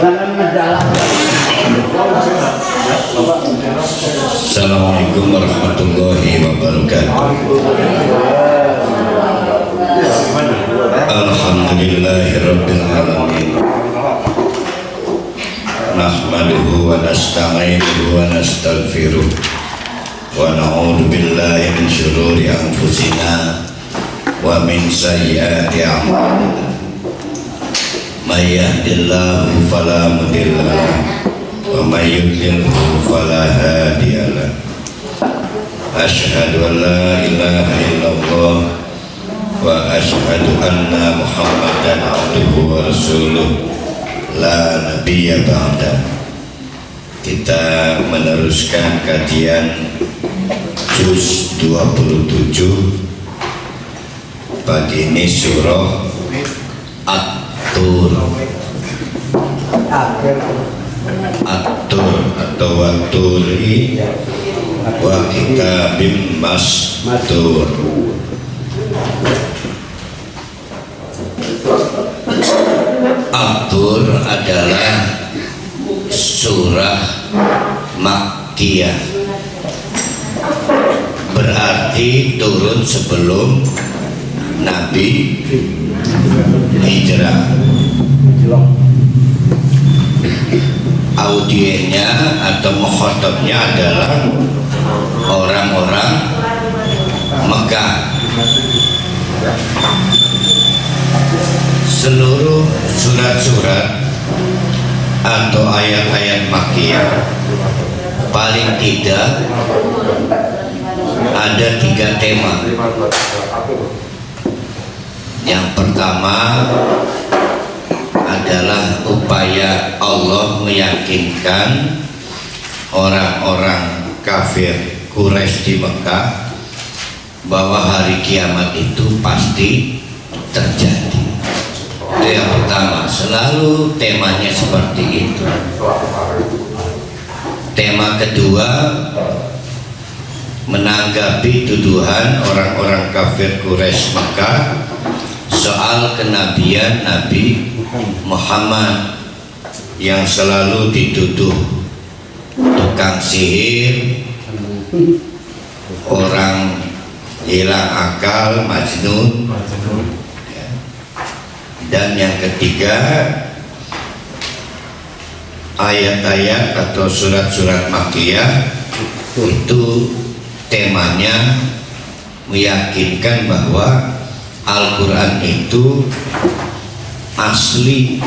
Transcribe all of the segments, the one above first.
Assalamualaikum warahmatullahi wabarakatuh. Alhamdulillahirabbil alamin. Nahmaduhu wa nasta'inuhu wa nastaghfiruh wa na'udzu billahi min syururi anfusina wa min sayyiati a'malina. May yahdihillahu fala mudilla lahu wa may yudlilhu fala hadiya lahu. Asyhadu an la ilaha illallah wa asyhadu anna Muhammadan abduhu wa rasuluh la nabiyya ba'da. Kita meneruskan kajian juz 27 pagi ini surah At-Tur. At-Tur atau Wat-Turi wa kitabim mastur. At-Tur adalah surah Makkiyah, berarti turun sebelum Nabi hijrah. Audiennya atau mukhatabnya adalah orang-orang Mekah. Seluruh surat-surat atau ayat-ayat Makkiyah paling tidak ada 3 tema. Yang pertama adalah upaya Allah meyakinkan orang-orang kafir Quraisy di Mekah bahwa hari kiamat itu pasti terjadi. Itu yang pertama, selalu temanya seperti itu. Tema kedua, menanggapi tuduhan orang-orang kafir Quraisy Mekah soal kenabian Nabi Muhammad yang selalu dituduh tukang sihir, orang hilang akal, majnun. Dan yang ketiga, ayat-ayat atau surat-surat Makkiyah itu temanya meyakinkan bahwa Al-Quran itu asli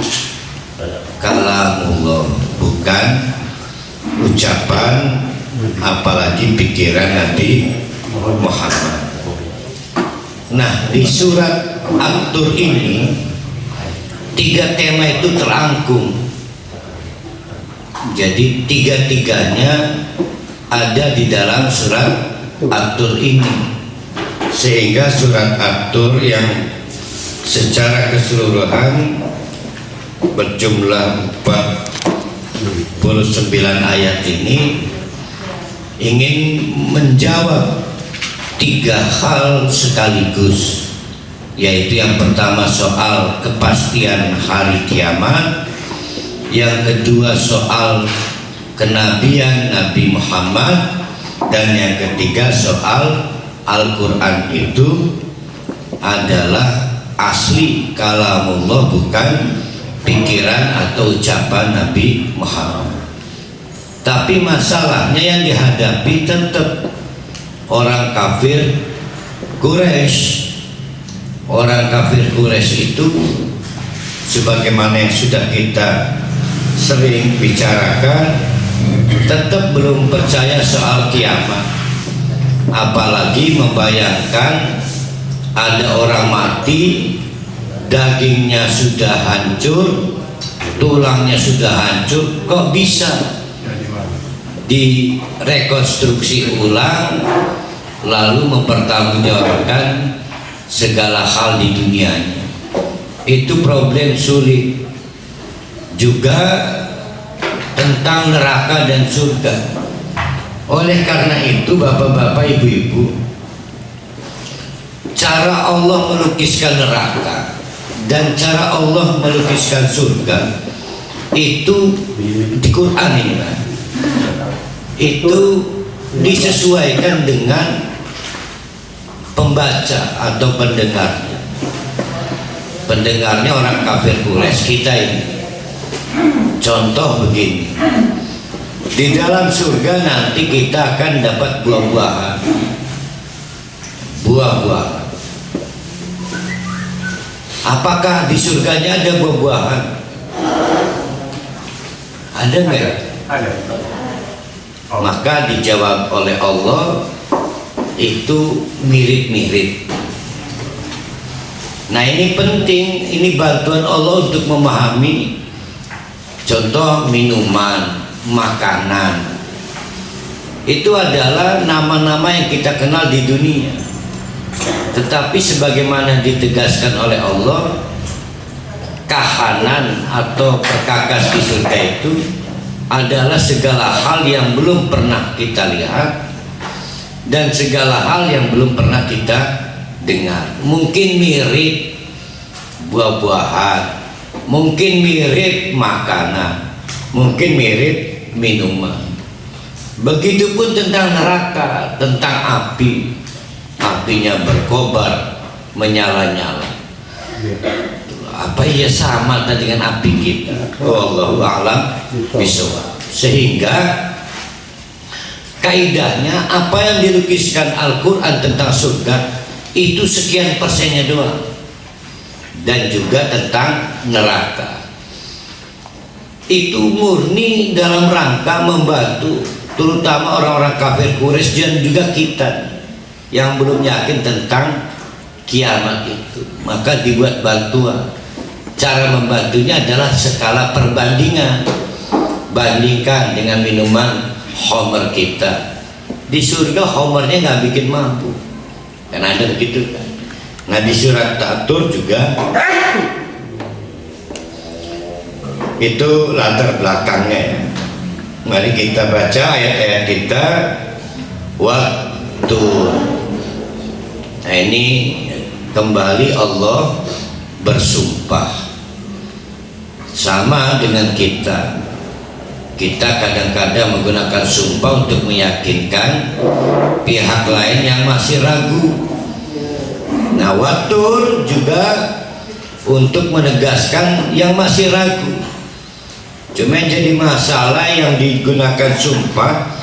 kalamullah, bukan ucapan apalagi pikiran Nabi Muhammad. Nah, di surat At-Tur ini 3 tema itu terangkum. Jadi 3-tiganya ada di dalam surat At-Tur ini, sehingga surat At-Tur yang secara keseluruhan berjumlah 49 ayat ini ingin menjawab 3 hal sekaligus, yaitu yang pertama soal kepastian hari kiamat, yang kedua soal kenabian Nabi Muhammad, dan yang ketiga soal Al-Quran itu adalah asli kalamullah, bukan pikiran atau ucapan Nabi Muhammad. Tapi masalahnya yang dihadapi tetap orang kafir Quraisy. Orang kafir Quraisy itu sebagaimana yang sudah kita sering bicarakan, tetap belum percaya soal kiamat, apalagi membayangkan ada orang mati, dagingnya sudah hancur, tulangnya sudah hancur, kok bisa direkonstruksi ulang lalu mempertanggungjawabkan segala hal di dunianya. Itu problem sulit. Juga tentang neraka dan surga. Oleh karena itu, bapak-bapak, ibu-ibu, cara Allah melukiskan neraka dan cara Allah melukiskan surga itu di Quran ini Pak, itu disesuaikan dengan pembaca atau pendengarnya. Pendengarnya orang kafir Quraisy kita ini. Contoh begini, di dalam surga nanti kita akan dapat buah-buahan. Apakah di surganya ada buah-buahan? Ada nggak? Ada. Maka dijawab oleh Allah, itu mirip-mirip. Nah ini penting, ini bantuan Allah untuk memahami. Contoh minuman, makanan, itu adalah nama-nama yang kita kenal di dunia. Tetapi sebagaimana ditegaskan oleh Allah, kahanan atau perkakas di surga itu adalah segala hal yang belum pernah kita lihat dan segala hal yang belum pernah kita dengar. Mungkin mirip buah-buahan, mungkin mirip makanan, mungkin mirip minuman. Begitupun tentang neraka, tentang api, apinya berkobar, menyala-nyala. Apa ia sama dengan api kita? Wallahu a'lam bishawab. Sehingga kaidahnya apa yang dilukiskan Al-Quran tentang surga itu sekian persennya doang, dan juga tentang neraka itu murni dalam rangka membantu terutama orang-orang kafir Quraisy dan juga kita yang belum yakin tentang kiamat itu. Maka dibuat bantuan. Cara membantunya adalah skala perbandingan. Bandingkan dengan minuman homer kita. Di surga homernya nggak bikin mampu, kan ada begitu kan. Nah di surat Tatur juga itu latar belakangnya. Mari kita baca ayat-ayat kita. Waktu. Nah ini kembali Allah bersumpah. Sama dengan kita kadang-kadang menggunakan sumpah untuk meyakinkan pihak lain yang masih ragu. Nah watur juga untuk menegaskan yang masih ragu. Cuma yang jadi masalah yang digunakan sumpah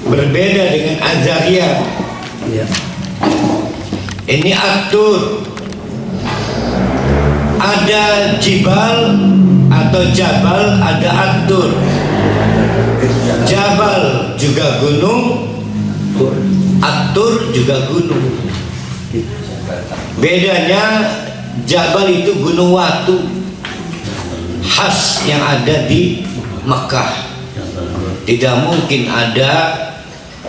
berbeda dengan azariyah. Ini atur. Ada jibal atau jabal, ada atur. Jabal juga gunung, atur juga gunung. Bedanya jabal itu gunung watu khas yang ada di Mekah. Tidak mungkin ada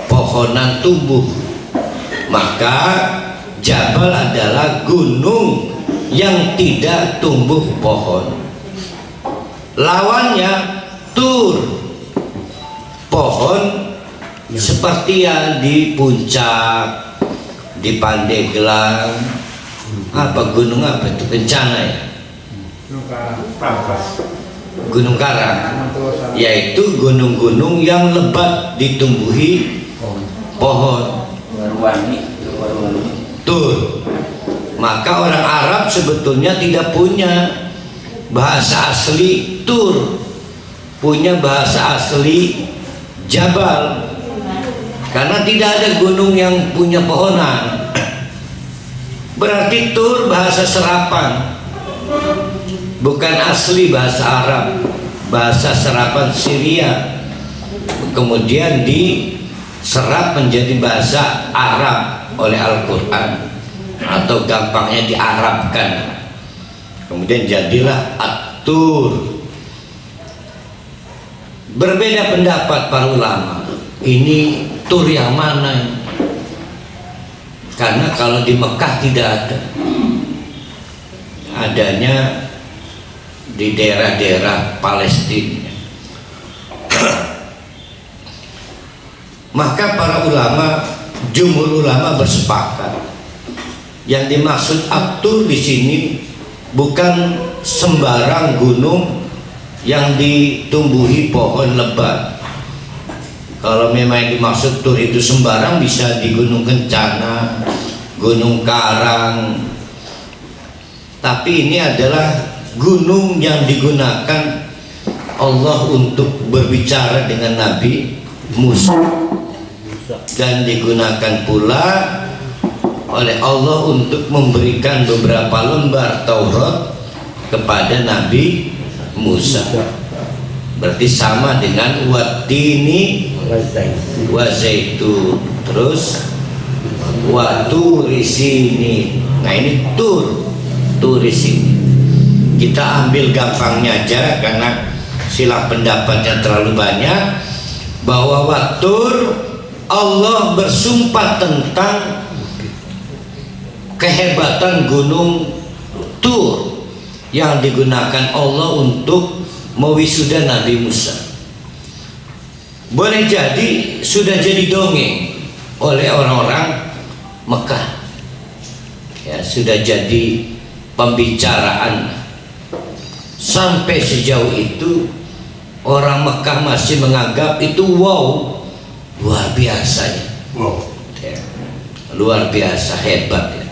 pohonan tumbuh. Maka jabal adalah gunung yang tidak tumbuh pohon. Lawannya tur, pohon seperti yang di puncak, di Pandeglang, apa gunung apa itu Kencana ya? Gunung Karang, yaitu gunung-gunung yang lebat ditumbuhi pohon. Tur. Maka orang Arab sebetulnya tidak punya bahasa asli tur, punya bahasa asli jabal, karena tidak ada gunung yang punya pohonan. Berarti tur bahasa serapan, bukan asli bahasa Arab, bahasa serapan Syria, kemudian diserap menjadi bahasa Arab oleh Al-Quran, atau gampangnya diarabkan, kemudian jadilah atur. Berbeda pendapat para ulama, ini tur yang mana? Karena kalau di Mekah tidak ada, adanya di daerah-daerah Palestina. Maka para ulama, jumhur ulama bersepakat, yang dimaksud atur di sini bukan sembarang gunung yang ditumbuhi pohon lebat. Kalau memang yang dimaksud Tur itu sembarang, bisa di Gunung Kencana, Gunung Karang, tapi ini adalah gunung yang digunakan Allah untuk berbicara dengan Nabi Musa, dan digunakan pula oleh Allah untuk memberikan beberapa lembar Taurat kepada Nabi Musa. Berarti sama dengan watini wa zaitun, terus wa turi sini. Nah ini turi sini. Kita ambil gampangnya aja karena silang pendapatnya terlalu banyak, bahwa waktu Allah bersumpah tentang kehebatan gunung Tur yang digunakan Allah untuk mewisuda Nabi Musa. Boleh jadi sudah jadi dongeng oleh orang-orang Mekah, ya, sudah jadi pembicaraan. Sampai sejauh itu orang Mekah masih menganggap itu wow, luar biasa ya. Wow. Ya, luar biasa, hebat ya.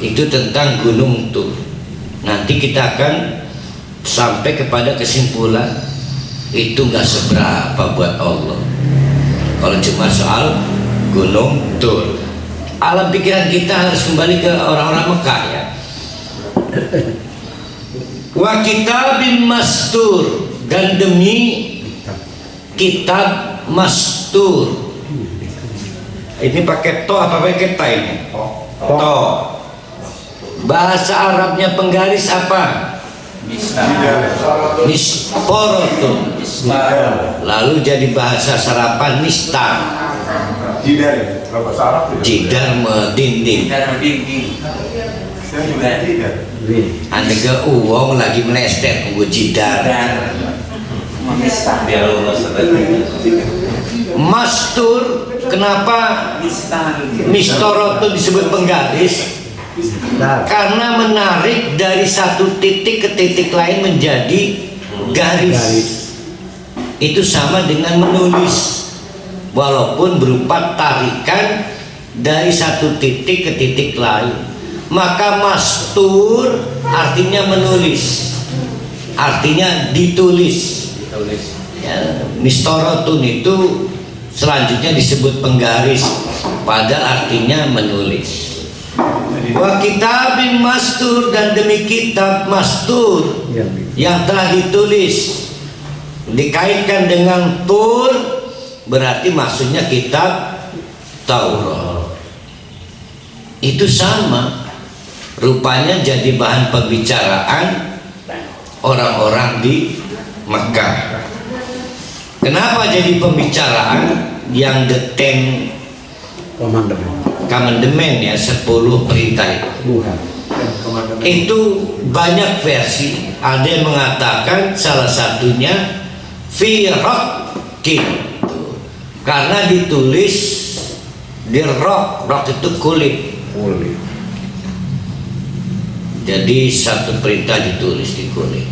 Itu tentang Gunung Tur. Nanti kita akan sampai kepada kesimpulan itu nggak seberapa buat Allah kalau cuma soal Gunung Tur. Alam pikiran kita harus kembali ke orang-orang Mekah ya. Wa kitabim mastur, dan demi kitab mastur. Ini pakai to apa pakai ta ini? To. Bahasa Arabnya penggaris apa? Mistorotun. Lalu jadi bahasa sarapan mistar. Jidar medinding. Anda ke uang lagi melestet nunggu jidar. Mastur, kenapa mistorotun disebut penggaris? Karena menarik dari satu titik ke titik lain menjadi garis. Itu sama dengan menulis, walaupun berupa tarikan dari satu titik ke titik lain. Maka mastur artinya menulis, artinya ditulis. Ya, mistorotun itu selanjutnya disebut penggaris, padahal artinya menulis. Wa kitabim mastur, dan demi kitab mastur yang telah ditulis, dikaitkan dengan Tur, berarti maksudnya kitab Taurat. Itu sama, rupanya jadi bahan pembicaraan orang-orang di Mekah. Kenapa jadi pembicaraan? Yang deten Kamandemen ya, 10 perintah itu banyak versi. Ada yang mengatakan salah satunya fi raqin, karena ditulis di rok itu kulit. Jadi satu perintah ditulis di kulit,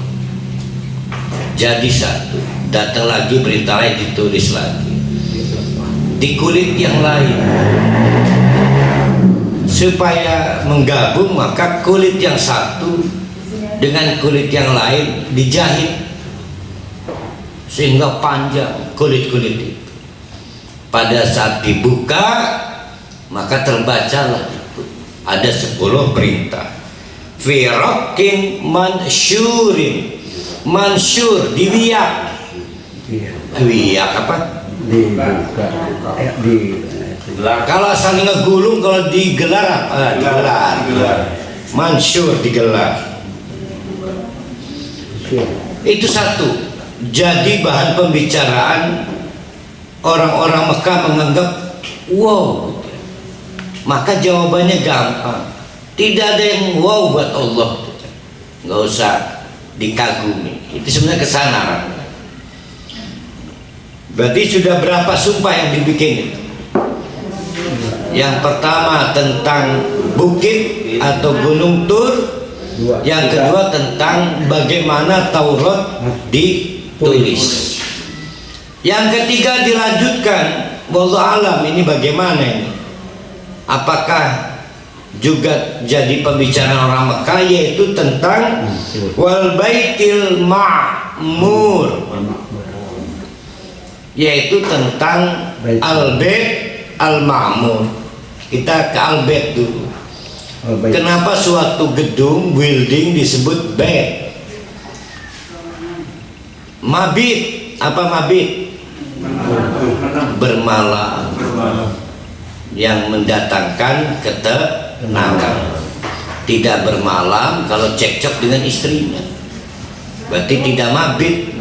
jadi satu. Datang lagi perintah lain ditulis lagi di kulit yang lain. Supaya menggabung, maka kulit yang satu dengan kulit yang lain dijahit sehingga panjang kulit-kulit itu. Pada saat dibuka, maka terbacalah itu ada 10 perintah. Fi raqin mansyurin, mansyur diwiak. Wiak apa? Dibuka. Kalau asal ngegulung, kalau digelar apa? Digelar. Mansyur digelar. Itu satu. Jadi bahan pembicaraan orang-orang Mekah menganggap wow. Maka jawabannya gampang. Tidak ada yang wow buat Allah. Nggak usah dikagumi. Itu sebenarnya kesanaran. Berarti sudah berapa sumpah yang dibikin itu? Yang pertama tentang bukit atau Gunung Tur, Yang kedua tentang bagaimana Taurat ditulis. Yang ketiga dilanjutkan, wallahu alam, ini bagaimana ini? Apakah juga jadi pembicaraan orang Mekah, yaitu tentang wal baitil ma'mur, yaitu tentang al-bait al-ma'mur. Kita ke al-bait dulu. Kenapa suatu gedung, building disebut bait? Mabit, apa mabit? Bermalam, yang mendatangkan ketenangan. Tidak bermalam kalau cekcok dengan istrinya, berarti tidak mabit.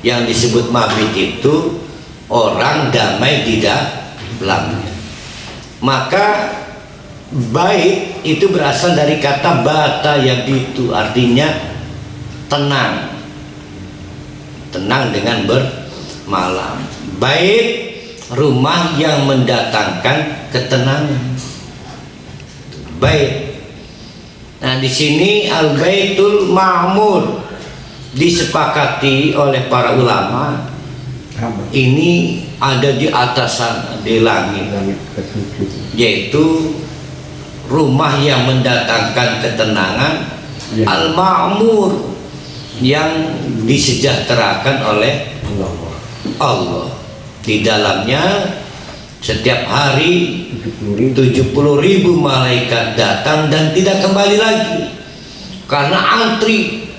Yang disebut mabit itu orang damai di dalamnya. Maka bait itu berasal dari kata bata yabitu, artinya tenang, tenang dengan bermalam. Bait rumah yang mendatangkan ketenangan. Bait. Nah, di sini al-baitul ma'mur disepakati oleh para ulama, ini ada di atas sana, di langit, yaitu rumah yang mendatangkan ketenangan, al-ma'mur, yang disejahterakan oleh Allah. Di dalamnya setiap hari 70.000 malaikat datang dan tidak kembali lagi karena antri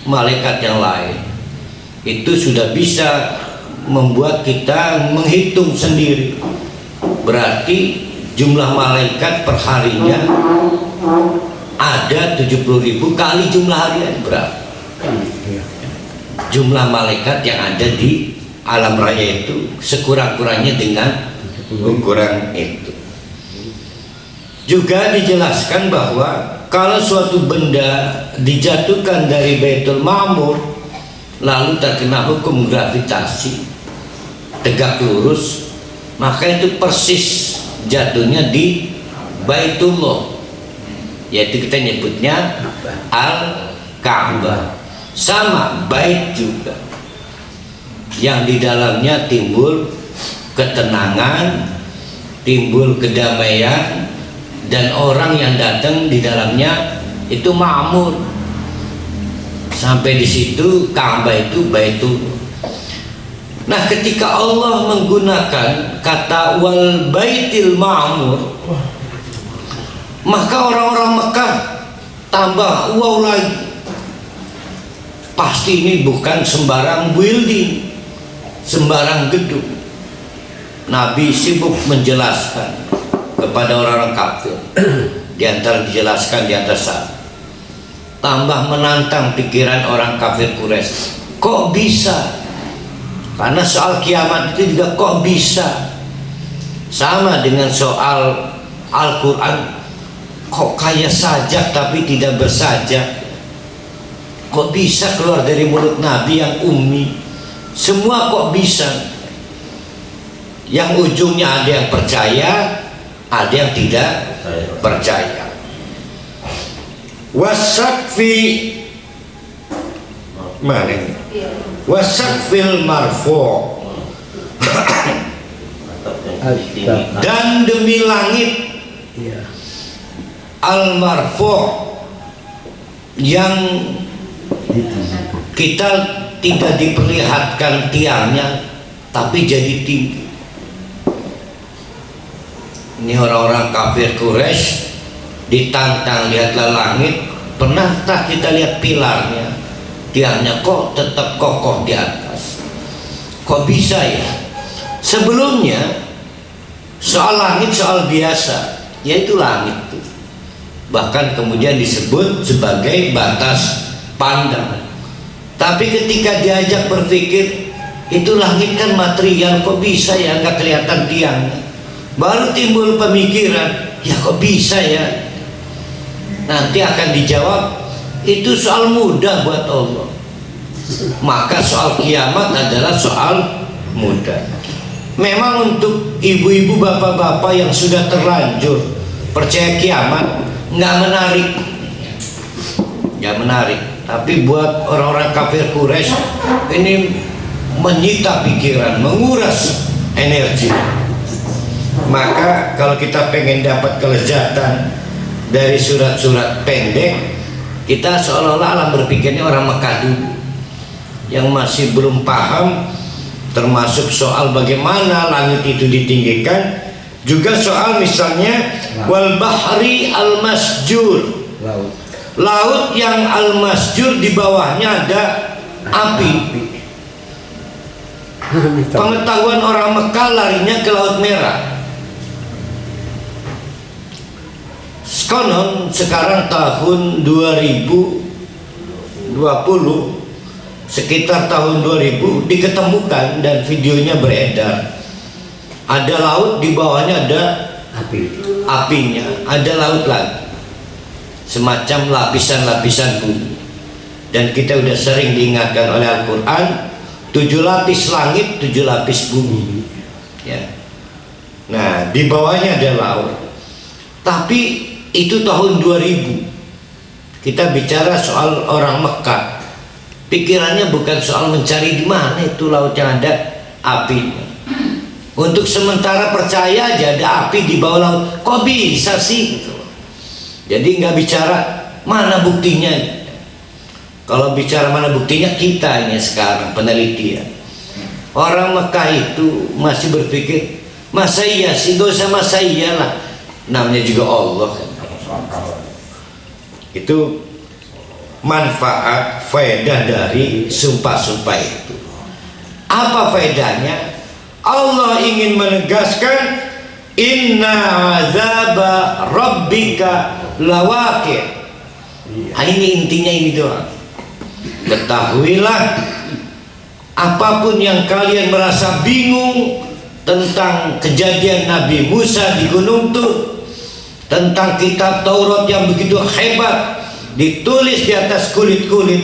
malaikat yang lain. Itu sudah bisa membuat kita menghitung sendiri. Berarti jumlah malaikat per harinya ada 70.000 kali jumlah harian. Berapa jumlah malaikat yang ada di alam raya itu? Sekurang-kurangnya dengan ukuran itu. Juga dijelaskan bahwa kalau suatu benda dijatuhkan dari Baitul Ma'mur lalu terkena hukum gravitasi, tegak lurus, maka itu persis jatuhnya di Baitullah, yaitu kita nyebutnya Al-Ka'bah. Sama bait juga, yang di dalamnya timbul ketenangan, timbul kedamaian, dan orang yang datang di dalamnya itu makmur. Sampai di situ Ka'bah itu Baitul. Nah, ketika Allah menggunakan kata wal baitil ma'mur, maka orang-orang Mekah tambah wow lagi. Pasti ini bukan sembarang building, sembarang gedung. Nabi sibuk menjelaskan kepada orang-orang kafir. Di antara dijelaskan di atas sana, tambah menantang pikiran orang kafir Quraisy. Kok bisa? Karena soal kiamat itu juga kok bisa. Sama dengan soal Al-Quran, kok kaya sajak tapi tidak bersajak. Kok bisa keluar dari mulut Nabi yang ummi? Semua kok bisa. Yang ujungnya ada yang percaya, ada yang tidak percaya. Wasaqfi mana ini? Wasaqfil marfu', dan demi langit al-marfu', yang kita tidak diperlihatkan tiangnya tapi jadi tinggi. Ini orang-orang kafir Quraisy ditantang, lihatlah langit, pernah tak kita lihat pilarnya, tiangnya kok tetap kokoh di atas? Kok bisa ya? Sebelumnya soal langit soal biasa, yaitu langit itu bahkan kemudian disebut sebagai batas pandang. Tapi ketika diajak berpikir, itu langit kan material, kok bisa ya nggak kelihatan tiangnya? Baru timbul pemikiran, ya kok bisa ya? Nanti akan dijawab, itu soal mudah buat Allah. Maka soal kiamat adalah soal mudah. Memang untuk ibu-ibu, bapak-bapak yang sudah terlanjur percaya kiamat, nggak menarik. ya menarik. Tapi buat orang-orang kafir Quraisy ini menyita pikiran, menguras energi. Maka kalau kita pengen dapat kelezatan dari surat-surat pendek, kita seolah-olah alam berpikirnya orang Mekah dulu yang masih belum paham, termasuk soal bagaimana langit itu ditinggikan, juga soal misalnya wal bahri al masjur, laut yang al masjur, di bawahnya ada api. Pengetahuan orang Mekah larinya ke Laut Merah. Konon sekarang tahun 2020, sekitar tahun 2000 diketemukan dan videonya beredar. Ada laut, di bawahnya ada apinya, ada laut lagi, semacam lapisan-lapisan bumi. Dan kita udah sering diingatkan oleh Al-Quran, 7 lapis langit, 7 lapis bumi, ya. Nah, di bawahnya ada laut. Tapi itu tahun 2000. Kita bicara soal orang Mekah, pikirannya bukan soal mencari di mana itu laut yang ada apinya. Untuk sementara percaya aja ada api di bawah laut. Kok bisa sih? Jadi nggak bicara mana buktinya. Kalau bicara mana buktinya, kita ini sekarang penelitian. Orang Mekah itu masih berpikir, masa iya sih? Gak usah masa iya lah, namanya juga Allah kan. Itu manfaat, faedah dari sumpah-sumpah itu. Apa faedahnya? Allah ingin menegaskan inna azaba rabbika lawaqi'. Ini intinya, ini doang. Ketahuilah, apapun yang kalian merasa bingung tentang kejadian Nabi Musa di Gunung Tur, tentang kitab Taurat yang begitu hebat, ditulis di atas kulit-kulit,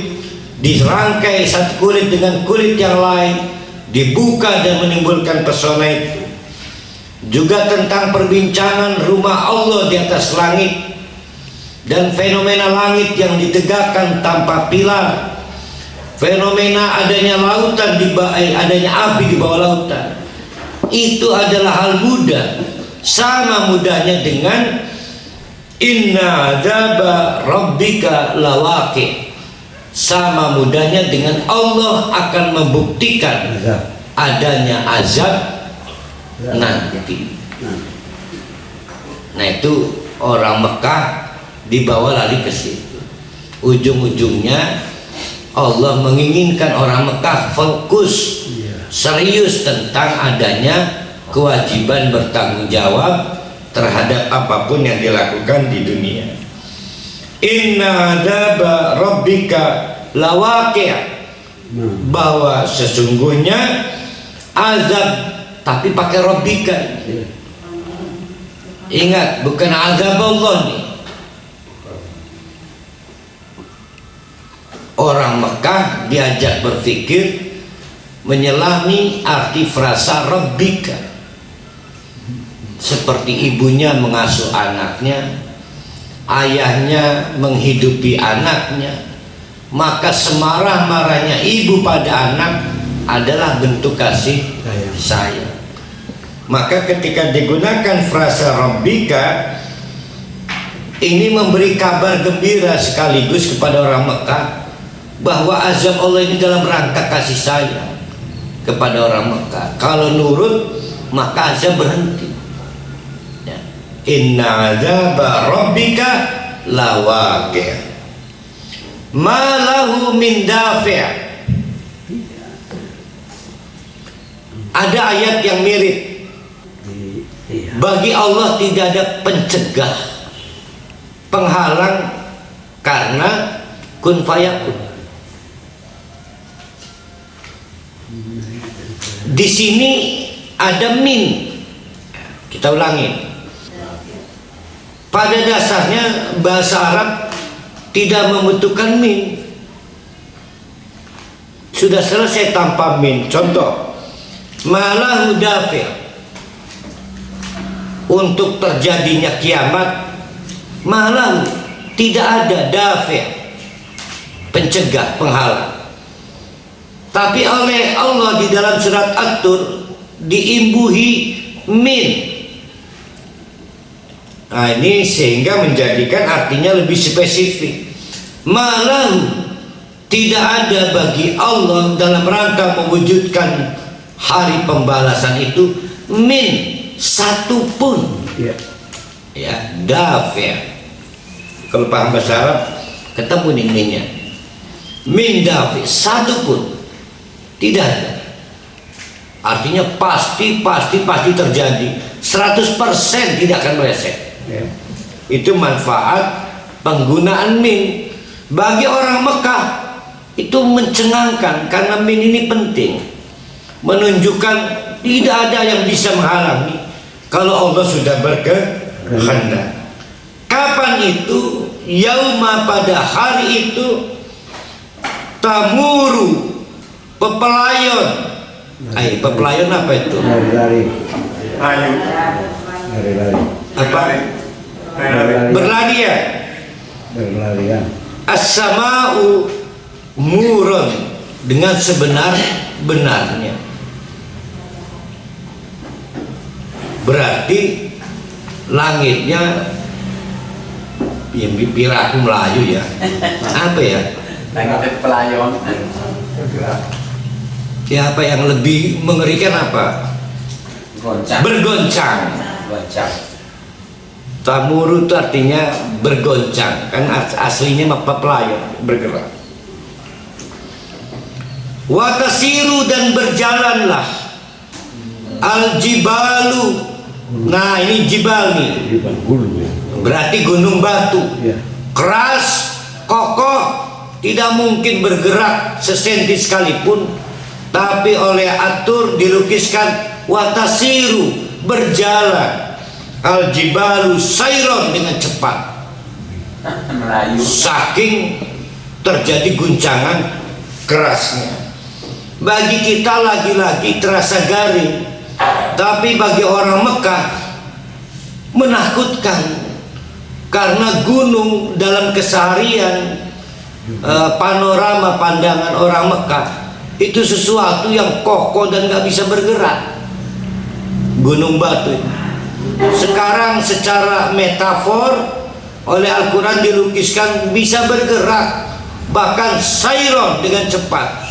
dirangkai satu kulit dengan kulit yang lain, dibuka dan menimbulkan pesona itu. Juga tentang perbincangan rumah Allah di atas langit dan fenomena langit yang ditegakkan tanpa pilar, fenomena adanya lautan adanya api di bawah lautan. Itu adalah hal mudah, sama mudahnya dengan inna azaba rabbika lawaqi'. Sama mudahnya dengan Allah akan membuktikan adanya azab nanti. Nah, itu orang Mekah dibawa lari ke situ. Ujung-ujungnya Allah menginginkan orang Mekah fokus serius tentang adanya kewajiban bertanggung jawab terhadap apapun yang dilakukan di dunia. Inna adzaba rabbika lawaqi', bahwa sesungguhnya azab, tapi pakai rabbika. Ingat, bukan azab Allah nih. Orang Mekah diajak berpikir menyelami arti frasa rabbika. Seperti ibunya mengasuh anaknya, ayahnya menghidupi anaknya, maka semarah-marahnya ibu pada anak adalah bentuk kasih sayang. Maka ketika digunakan frasa rabbika, ini memberi kabar gembira sekaligus kepada orang Mekah bahwa azab Allah ini dalam rangka kasih sayang kepada orang Mekah. Kalau nurut, maka azab berhenti. Inna azaba rabbika lawaqi' ma lahu min dafi'. Ada ayat yang mirip. Bagi Allah tidak ada pencegah, penghalang, karena kun fayakun. Di sini ada min. Kita ulangi. Pada dasarnya bahasa Arab tidak membutuhkan min. Sudah selesai tanpa min. Contoh, malah dafi', untuk terjadinya kiamat, malah tidak ada dafi', pencegah, penghalang. Tapi oleh Allah di dalam surat At-Tur diimbuhi min. Nah, ini sehingga menjadikan artinya lebih spesifik. Malah tidak ada bagi Allah dalam rangka mewujudkan hari pembalasan itu min satupun. Ya, dafir. Kalau paham bahasa Arab ketemu minnya. Min dafir satupun. Tidak ada. Artinya pasti terjadi. 100% tidak akan meleset. Itu manfaat penggunaan min. Bagi orang Mekah itu mencengangkan karena min ini penting. Menunjukkan tidak ada yang bisa menghalangi kalau Allah sudah berkehendak. Kapan itu? Yauma, pada hari itu, tamuru, pepelayon. Pepelayon apa itu? Lari. Apa? Berlari ya? Berlarian. As-sama'u murun, dengan sebenar-benarnya. Berarti langitnya yang piraku Melayu ya. Apa ya? Langit pelayon. Ya, apa yang lebih mengerikan apa? Bergoncang. Tamuru itu artinya bergoncang, kan aslinya pelayan, bergerak. Watasiru, dan berjalanlah al-jibalu. Nah, ini jibal nih, berarti gunung batu, keras, kokoh, tidak mungkin bergerak sesenti sekalipun. Tapi oleh At-Tur dilukiskan watasiru, berjalan, al-jibalu sayron, dengan cepat. Saking terjadi guncangan kerasnya. Bagi kita lagi-lagi terasa garing, tapi bagi orang Mekah menakutkan. Karena gunung dalam keseharian, panorama pandangan orang Mekah itu sesuatu yang kokoh dan gak bisa bergerak. Gunung batu. Sekarang secara metafor oleh Al-Quran dilukiskan bisa bergerak, bahkan sayron, dengan cepat.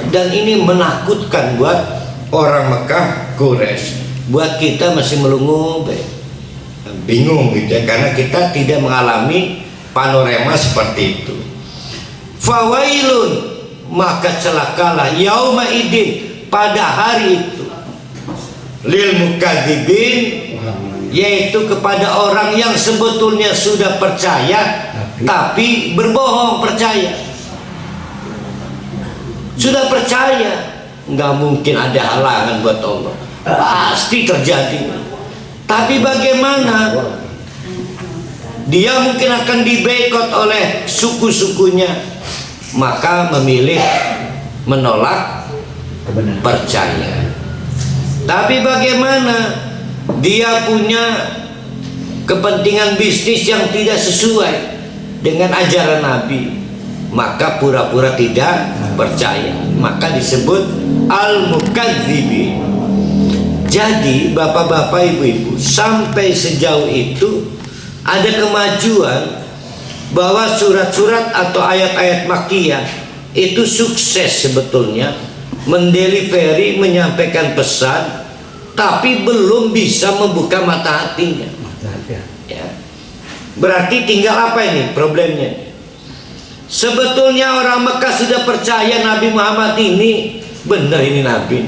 Dan ini menakutkan buat orang Mekah, Quraisy. Buat kita masih melungu, bingung gitu ya, karena kita tidak mengalami panorama seperti itu. Fawailun, maka celakalah yauma idin, pada hari itu, lil mukadzibin, yaitu kepada orang yang sebetulnya sudah percaya tapi berbohong. Sudah percaya, nggak mungkin ada halangan buat Allah, pasti terjadi. Tapi bagaimana? Dia mungkin akan diboikot oleh suku-sukunya, maka memilih menolak percaya. Tapi bagaimana? Dia punya kepentingan bisnis yang tidak sesuai dengan ajaran Nabi, maka pura-pura tidak percaya, maka disebut al-mukadzibin. Jadi bapak-bapak, ibu-ibu, sampai sejauh itu ada kemajuan bahwa surat-surat atau ayat-ayat Makkiyah itu sukses sebetulnya mendelivery, menyampaikan pesan, tapi belum bisa membuka mata hatinya. Ya. Berarti tinggal apa ini problemnya? Sebetulnya orang Mekah sudah percaya Nabi Muhammad ini benar, ini Nabi,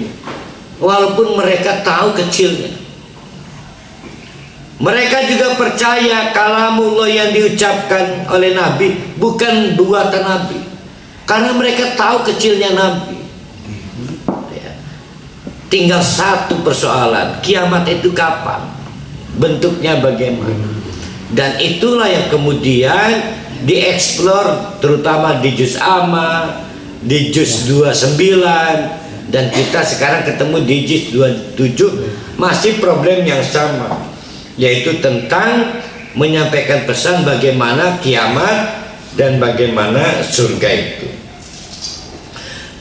walaupun mereka tahu kecilnya. Mereka juga percaya kalamullah yang diucapkan oleh Nabi bukan buatan Nabi, karena mereka tahu kecilnya Nabi. Ya. Tinggal satu persoalan, kiamat itu kapan, bentuknya bagaimana. Dan itulah yang kemudian dieksplor, terutama di Juz Amma, di Juz 29, dan kita sekarang ketemu di Juz 27, masih problem yang sama, yaitu tentang menyampaikan pesan bagaimana kiamat dan bagaimana surga itu.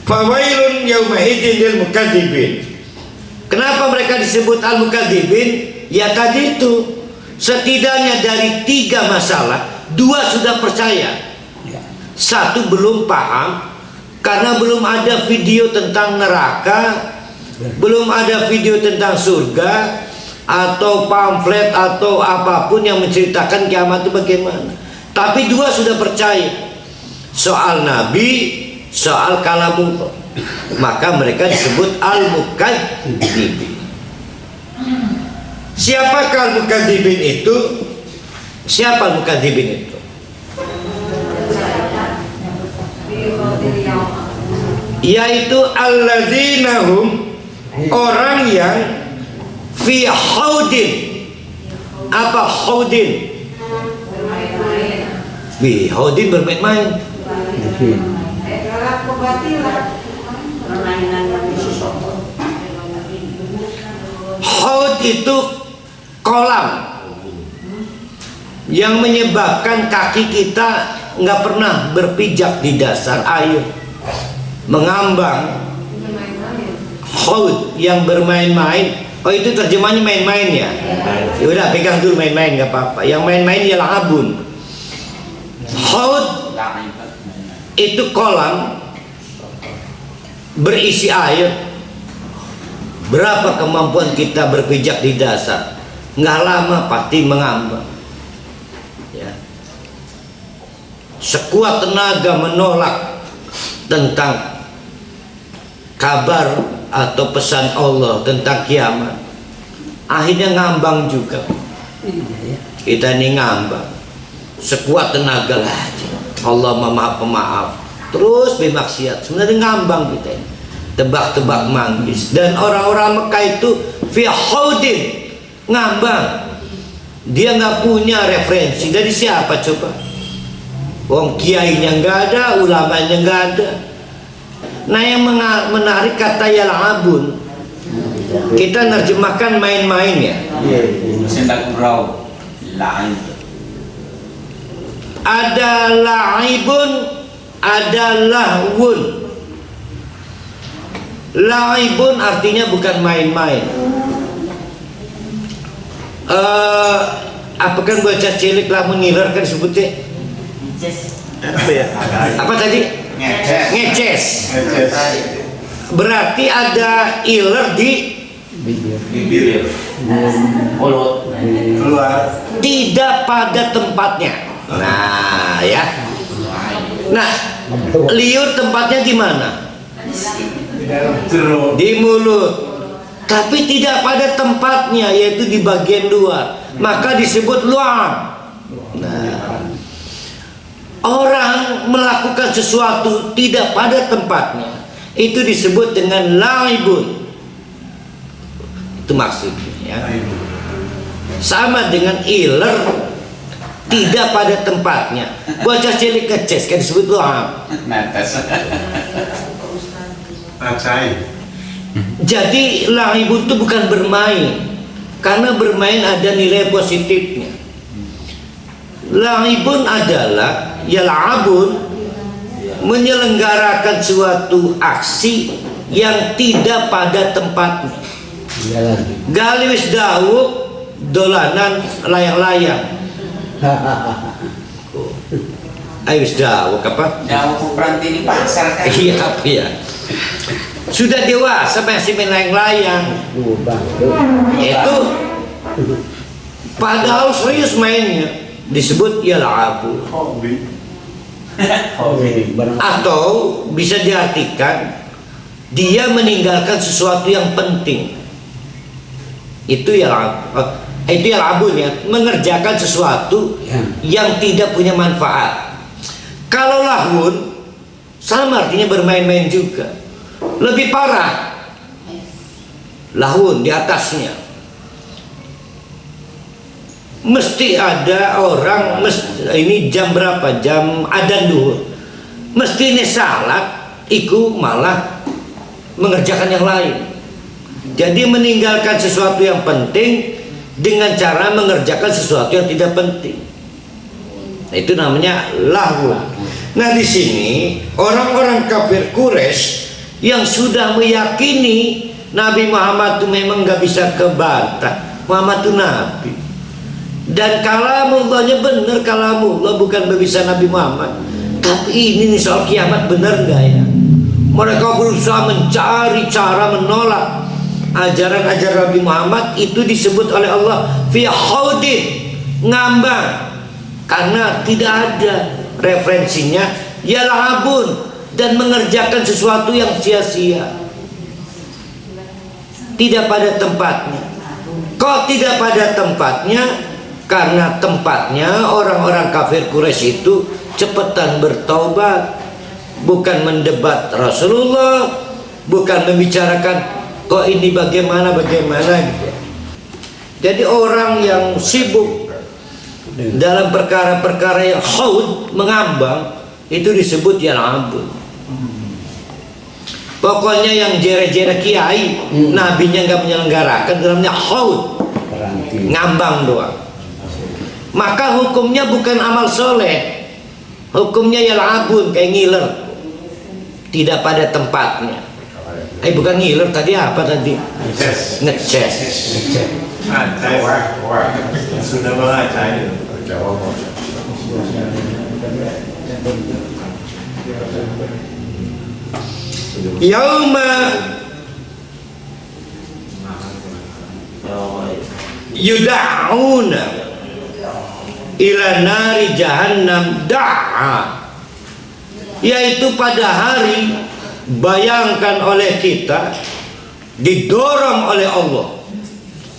Fawailun yauma idzin lil mukadzibin. Kenapa mereka disebut al-mukadzibin? Ya tadi itu, setidaknya dari 3 masalah, 2 sudah percaya, 1 belum paham karena belum ada video tentang neraka, belum ada video tentang surga atau pamflet atau apapun yang menceritakan kiamat itu bagaimana. Tapi 2 sudah percaya soal Nabi, soal kalamullah. Maka mereka disebut al-mukadzibin. Siapakah al-mukadzibin itu? Siapa al-mukadzibin itu? Yaitu alladzina hum, orang yang fi haudin. Apa haudin? Bi haudin bermain-main. Haud itu kolam yang menyebabkan kaki kita nggak pernah berpijak di dasar air, mengambang. Haud yang bermain-main. Oh, itu terjemahnya main-main ya? Yaudah, pegang dulu main-main, nggak apa-apa. Yang main-main ialah abun. Haud itu kolam berisi air. Berapa kemampuan kita berpijak di dasar? Nggak lama pasti mengambang. Ya. Sekuat tenaga menolak tentang kabar atau pesan Allah tentang kiamat, akhirnya ngambang juga. Kita ini ngambang. Sekuat tenaga lah, Allah maha pemaaf, terus bermaksiat, sebenarnya ngambang kita ini. Tebak-tebak manggis. Dan orang-orang Mekah itu fi haudin, ngambang. Dia nggak punya referensi dari siapa coba? Wong kiainya nggak ada, ulamanya nggak ada. Nah, yang menarik kata yal'abun, kita nerjemahkan main-main ya. Ada la'ibun, ada lahwun. La'ibun artinya bukan main-main. Apa kan bocah cilik lamun ngiler kan disebutnya apa ya? Apa tadi? Ngeces. Berarti ada iler di bibir, mulut, keluar, tidak pada tempatnya. Nah, ya. Nah, liur tempatnya di mana? Di mulut, tapi tidak pada tempatnya, yaitu di bagian luar, maka disebut luar. Nah, orang melakukan sesuatu tidak pada tempatnya, itu disebut dengan laibun. Itu maksudnya ya. Sama dengan iler, tidak pada tempatnya. Bocah cilik keces kan disebut luar. Jadi laibun itu bukan bermain, karena bermain ada nilai positifnya. Laibun adalah yal'abun, menyelenggarakan suatu aksi yang tidak pada tempatnya. Gali wis dawuh dolanan layang-layang. Ayo wis dawuh apa? Dawuh peranti di pasar kan. Iya, apa ya? Sudah dewasa masih main layang-layang. Itu padahal serius mainnya, disebut yal'abu. Atau bisa diartikan dia meninggalkan sesuatu yang penting. Itu yal'abun ya, mengerjakan sesuatu yang tidak punya manfaat. Kalau lahun sama artinya bermain-main juga. Lebih parah, lahun di atasnya. Mesti ada orang, ini jam berapa? Jam adzan duhur. Mesti ini salat, iku malah mengerjakan yang lain. Jadi meninggalkan sesuatu yang penting dengan cara mengerjakan sesuatu yang tidak penting. Itu namanya lahu. Nah di sini orang-orang kafir Quraisy yang sudah meyakini Nabi Muhammad itu memang nggak bisa kebantah. Muhammad itu Nabi. Dan kalamullahnya benar, kalamullah bukan berbisa Nabi Muhammad. Tapi ini nih soal kiamat benar nggak ya? Mereka berusaha mencari cara menolak ajaran-ajaran Nabi Muhammad. Itu disebut oleh Allah fi haudin, ngambang, karena tidak ada referensinya. Yal'abun, dan mengerjakan sesuatu yang sia-sia, tidak pada tempatnya. Kok tidak pada tempatnya? Karena tempatnya orang-orang kafir Quraisy itu cepetan bertaubat, bukan mendebat Rasulullah, bukan membicarakan kok ini bagaimana gitu. Jadi orang yang sibuk dalam perkara-perkara yang haud, mengambang, itu disebut yal'abun. Pokoknya yang jere-jere kiai, nabinya nggak menyelenggarakan, dalamnya haud, ngambang doang. Maka hukumnya bukan amal soleh, hukumnya yal'abun, kayak ngiler, tidak pada tempatnya. Bukan ngiler, tadi apa tadi? Ngeces. Sudah mengacai. Yauma yuda'una ila nari jahannam da'a, yaitu pada hari, bayangkan oleh kita, didorong oleh Allah.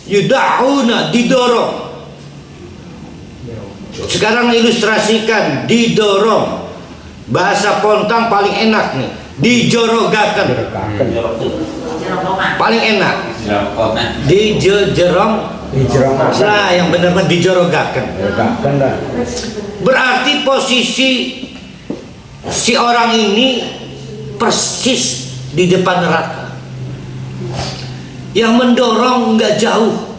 Yuda'una, didorong. Sekarang ilustrasikan didorong, bahasa Pontang paling enak nih, dijorogakan, paling enak. Dijerong, nah yang benar mah dijorogakan. Berarti posisi si orang ini persis di depan neraka. Yang mendorong nggak jauh,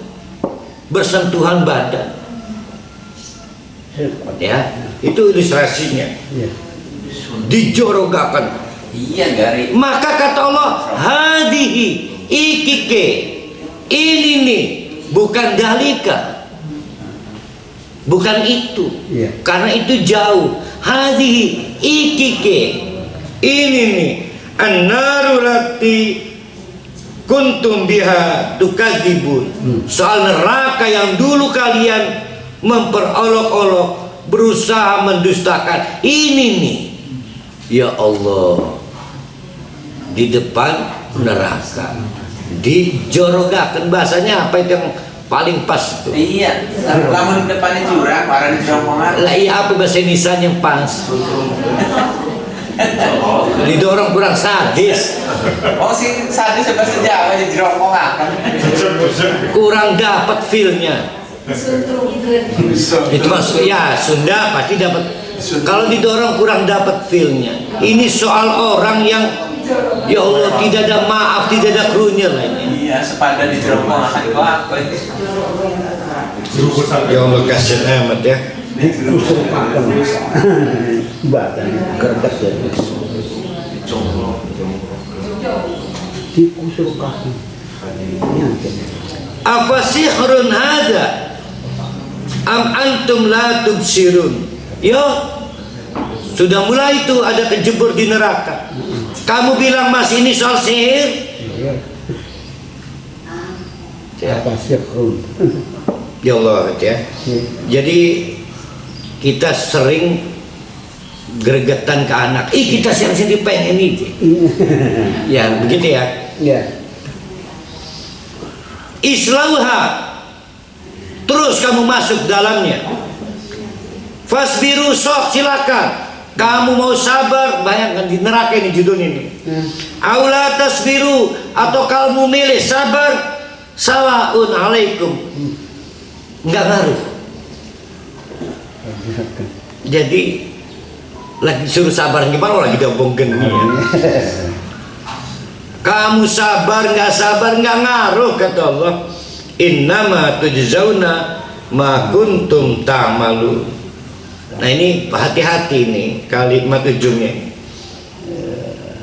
bersentuhan badan. Ya, itu ilustrasinya. Dijorogakan. Iya, Gari. Maka kata Allah, hadihi ikike, ini nih, bukan dalika, bukan itu, karena itu jauh. Hadihi ikike, ini nih, an-naru lati kuntum biha tukadzibun. Soal neraka yang dulu kalian memperolok-olok, berusaha mendustakan. Ini nih, ya Allah, di depan neraka, dijorogakan. Bahasanya apa itu yang paling pas itu? Iya, lamun di depannya jurang, para di jongkongan. Lah iya, apa bahasa Indonesia yang pas? Didorong kurang sadis. Oh si sadis bahasa Jawa di jongkongan. Kurang dapat feel-nya. Itu maksud ya Sunda pasti dapat. Kalau didorong kurang dapat feel-nya. Ini soal orang yang ya Allah tidak ada maaf, tidak ada krunya lainnya. Iya, sepadan di jongkongan itu apa? Ya Allah kasihan amat ya. Badan kertas ya. Dikusur kaki. Apa sihrun hada? Am antum la tubsirun? Yo, sudah mulai itu ada kejebur di neraka. Kamu bilang mas ini soal sihir? Apa sihrun? Ya Allah ya. Jadi kita sering gregetan ke anak. Kita sendiri pengen ini. Ya begitu ya. Ya. Islauha, terus kamu masuk dalamnya. Fasbiru, sok silakan. Kamu mau sabar, bayangkan di neraka ini judul ini. Aula tasbiru, atau kamu milih sabar, sawaun alaikum. Enggak ngaruh. Jadi lagi suruh sabar gimana, lagi gabung geni ya. Kamu sabar nggak ngaruh, kata Allah. Innama tujzauna ma kuntum ta'malun. Nah ini hati-hati nih kalimat ujungnya.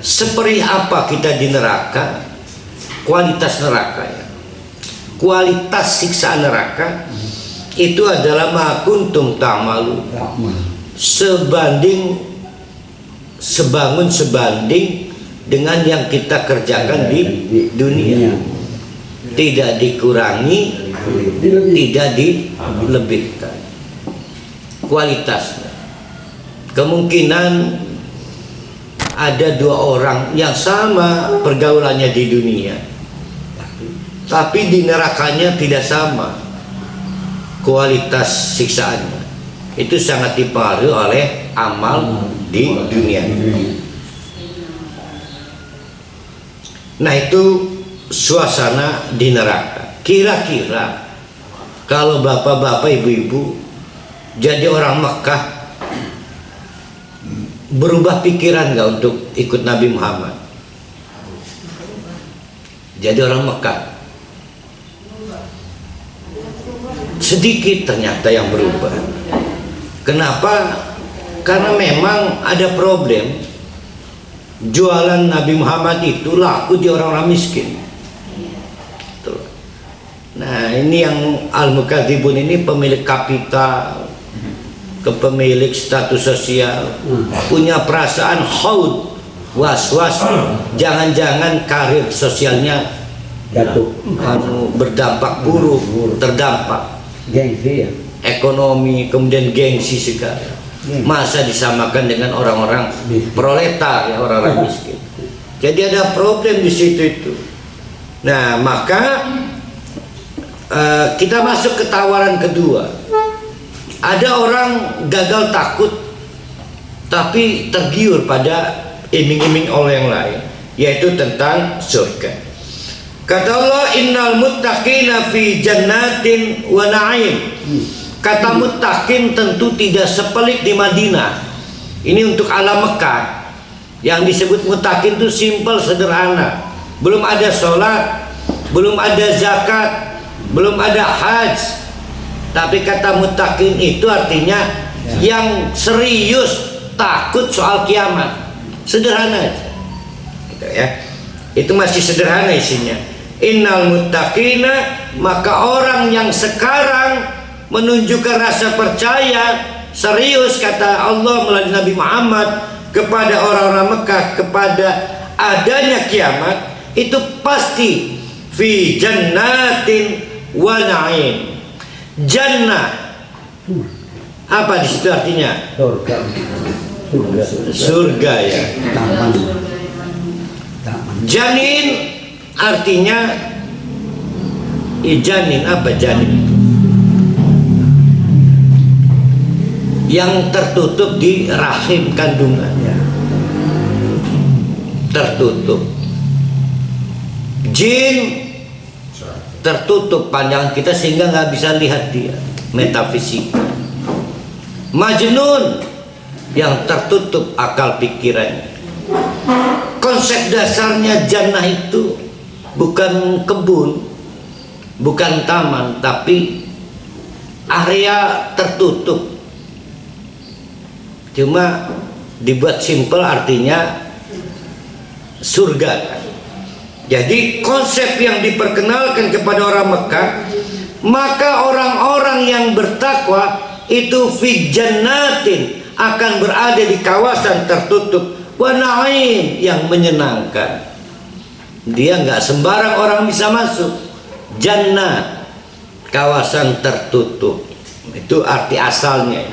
Seperti apa kita di neraka? Kualitas neraka ya. Kualitas siksa neraka itu adalah ma kuntum ta'malu. Sebanding dengan yang kita kerjakan di dunia. Tidak dikurangi, tidak dilebihkan. Kualitasnya. Kemungkinan ada dua orang yang sama pergaulannya di dunia, tapi di nerakanya tidak sama kualitas siksaannya. Itu sangat dipengaruhi oleh amal di dunia. Nah itu suasana di neraka. Kira-kira kalau bapak-bapak, ibu-ibu jadi orang Mekah, berubah pikiran nggak untuk ikut Nabi Muhammad? Jadi orang Mekah sedikit ternyata yang berubah. Kenapa? Karena memang ada problem. Jualan Nabi Muhammad itu laku di orang-orang miskin. Nah ini yang al-mukadzibun ini pemilik kapital, kepemilik status sosial, punya perasaan khaud, was-was, jangan-jangan karir sosialnya jatuh, berdampak buruk, terdampak gengsi ya, ekonomi, kemudian gengsi segala. Masa disamakan dengan orang-orang proletar ya, orang-orang miskin. Jadi ada problem di situ itu. Nah maka kita masuk ke tawaran kedua. Ada orang gagal takut tapi tergiur pada iming-iming oleh yang lain, yaitu tentang surga. Kata Allah, innal muttaqina fi jannatin wa na'im. Kata muttaqin tentu tidak sepelik di Madinah. Ini untuk alam Mekah. Yang disebut muttaqin itu simpel, sederhana. Belum ada sholat, belum ada zakat, belum ada haji. Tapi kata muttaqin itu artinya yang serius takut soal kiamat. Sederhana aja. Gitu ya. Itu masih sederhana isinya. Innal muttaqina, maka orang yang sekarang menunjukkan rasa percaya serius kata Allah melalui Nabi Muhammad kepada orang-orang Mekah kepada adanya kiamat, itu pasti fi jannatin wa na'im. Jannah apa di situ artinya? surga, Surga ya. taman. Janin artinya janin, apa janin? Yang tertutup di rahim kandungan, tertutup. Jin tertutup pandangan kita sehingga nggak bisa lihat dia, metafisik. Majnun yang tertutup akal pikirannya. Konsep dasarnya jannah itu bukan kebun, bukan taman, tapi area tertutup. Cuma dibuat simpel artinya surga. Jadi konsep yang diperkenalkan kepada orang Mekah, maka orang-orang yang bertakwa itu fi jannatin, akan berada di kawasan tertutup, wa na'im, yang menyenangkan. Dia nggak sembarang orang bisa masuk. Jannah, kawasan tertutup, itu arti asalnya.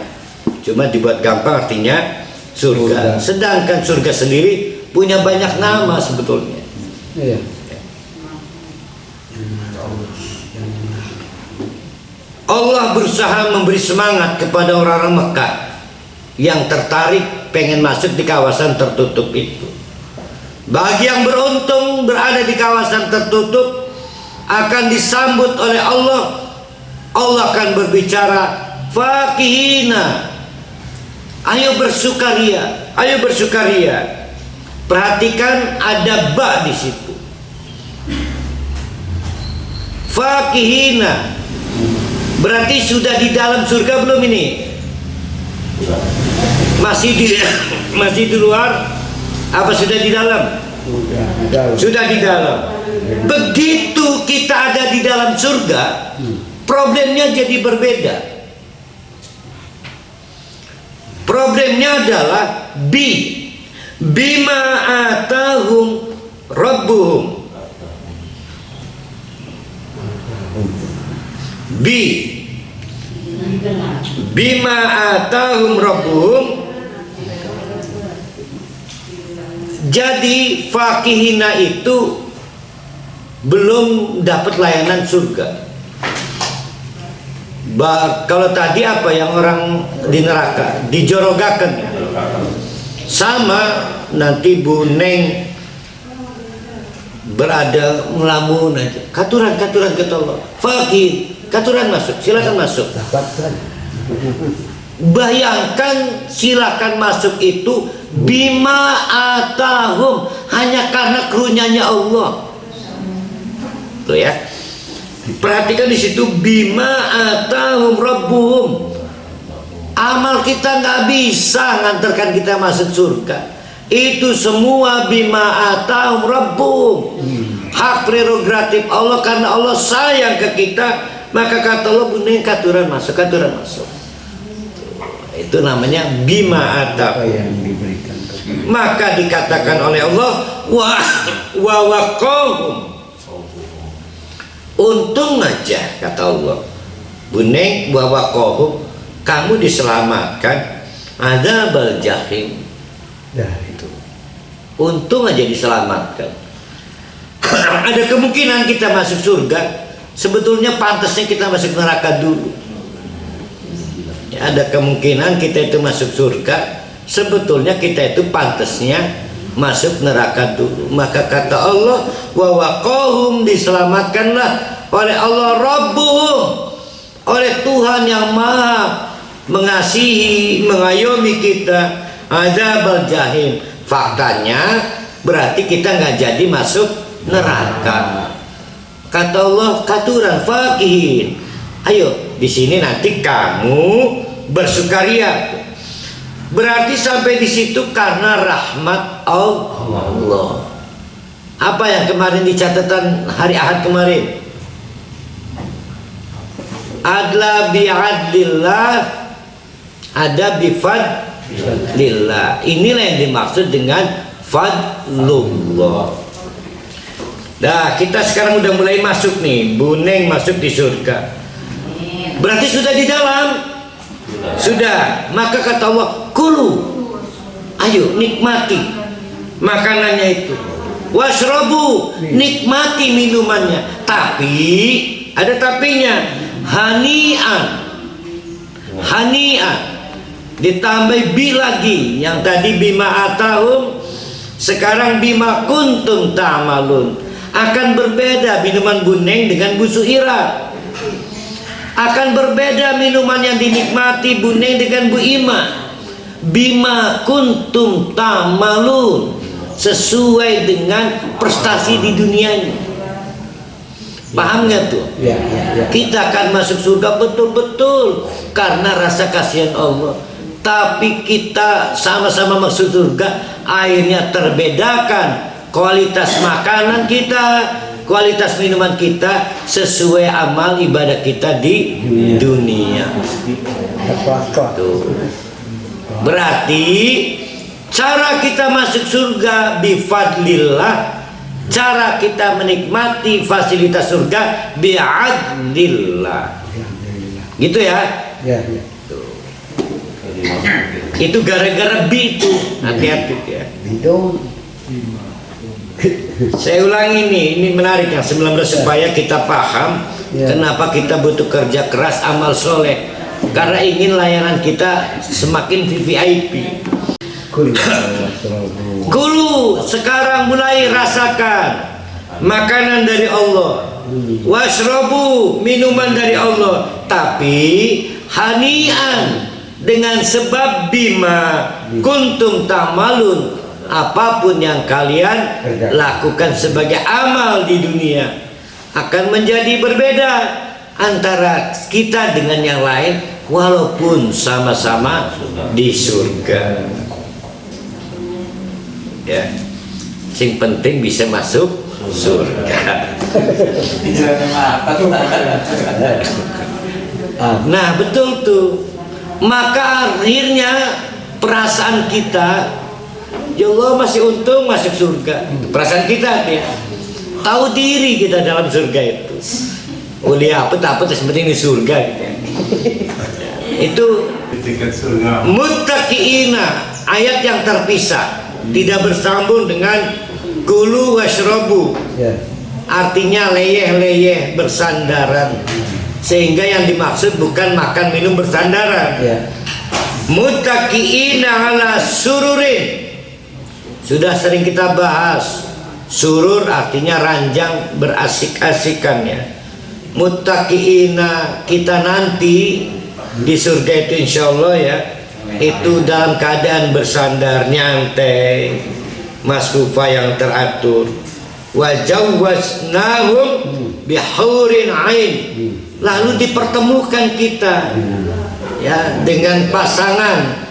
Cuma dibuat gampang artinya surga. Sedangkan surga sendiri punya banyak nama sebetulnya. Iya. Allah berusaha memberi semangat kepada orang-orang Mekah yang tertarik pengen masuk di kawasan tertutup itu. Bagi yang beruntung berada di kawasan tertutup, akan disambut oleh Allah. Allah akan berbicara, fakihina, ayo bersukaria, ayo bersukaria. Perhatikan ada ba di situ. Fakihina berarti sudah di dalam surga belum ini? Masih di luar apa sudah di dalam? Sudah di dalam. Begitu kita ada di dalam surga, problemnya jadi berbeda. Problemnya adalah bima atahum rabbuhum. Bima atahum rabbuhum. Jadi fakihina itu belum dapat layanan surga. Kalau tadi apa yang orang di neraka dijorogakan, sama nanti Bu Neng berada ngelamun aja, katuran kata Allah, fakih, katuran masuk, silakan masuk. Bayangkan silakan masuk itu bima atahum, hanya karena karunia-Nya Allah. Tuh ya. Perhatikan di situ bima atahum rabbuhum. Amal kita nggak bisa ngantarkan kita masuk surga. Itu semua bima atahum rabbuhum. Hak prerogatif Allah, karena Allah sayang ke kita, maka kata Allah, bunyi katuran masuk. Itu namanya bima atahum. Maka dikatakan oleh Allah wa waqahum. Untung aja kata Allah, buneng bahwa kohum, kamu diselamatkan adzabal jahim. Nah itu, untung aja diselamatkan. Ada kemungkinan kita masuk surga, sebetulnya pantasnya kita masuk neraka dulu. Ya, ada kemungkinan kita itu masuk surga, sebetulnya kita itu pantasnya masuk neraka dulu. Maka kata Allah, wa waqahum, diselamatkanlah oleh Allah rabbuhum, oleh Tuhan yang maha mengasihi, mengayomi kita, adzabal jahim. Faktanya berarti kita nggak jadi masuk neraka. Kata Allah, katuran fakihin, ayo di sini nanti kamu bersukaria. Berarti sampai di situ karena rahmat Allah. Apa yang kemarin di catatan hari Ahad kemarin? Adla bi'adlillah, ada bifadlillah. Inilah yang dimaksud dengan fadlullah. Nah, kita sekarang udah mulai masuk nih. Bu Neng masuk di surga. Berarti sudah di dalam. Sudah, maka kata Allah, kulu, ayo nikmati makanannya itu, washrabu, nikmati minumannya. Tapi ada tapinya, hanian, ditambah bi lagi. Yang tadi bima atahum, sekarang bima kuntum ta'malun. Akan berbeda minuman Bu Neng dengan Bu Suhira. Akan berbeda minuman yang dinikmati Bu Neng dengan Bu Ima. Bima kuntum ta'malun, sesuai dengan prestasi di dunianya. Paham nggak tuh? Ya. Kita akan masuk surga betul-betul karena rasa kasihan Allah. Tapi kita sama-sama masuk surga, akhirnya terbedakan kualitas makanan kita, kualitas minuman kita sesuai amal ibadah kita di dunia. Tuh. Berarti cara kita masuk surga bifadlillah, cara kita menikmati fasilitas surga bi'adlillah. Gitu ya? Ya. Tuh. Itu gara-gara bi itu. Hati-hati ya. Saya ulangi ini menarik yang 19 supaya kita paham kenapa kita butuh kerja keras, amal soleh, karena ingin layanan kita semakin VVIP. Kulu, sekarang mulai rasakan makanan dari Allah, washrabu, minuman dari Allah, tapi hanian, dengan sebab bima kuntum ta'malun, apapun yang kalian lakukan sebagai amal di dunia akan menjadi berbeda antara kita dengan yang lain walaupun sama-sama di surga. Ya, sing penting bisa masuk surga. Pikirannya apa tuh? Nah betul tuh. Maka akhirnya perasaan kita, ya Allah masih untung masuk surga. Perasaan kita ya. Tahu diri kita dalam surga itu. Oleh apa yang penting di surga gitu. Itu Tiket surga. muttaqiina, ayat yang terpisah, tidak bersambung dengan kulu washrobu. Ya. Artinya leyeh-leyeh bersandaran. Sehingga yang dimaksud bukan makan minum bersandaran. Ya. Muttaqiina ala sururin. Sudah sering kita bahas. Surur artinya ranjang berasik-asikannya. Muttaqiina, kita nanti di surga itu insya Allah ya, itu dalam keadaan bersandar nyantai, maskufa yang teratur. Wajawwaznahum bihurin ain. Lalu dipertemukan kita ya dengan pasangan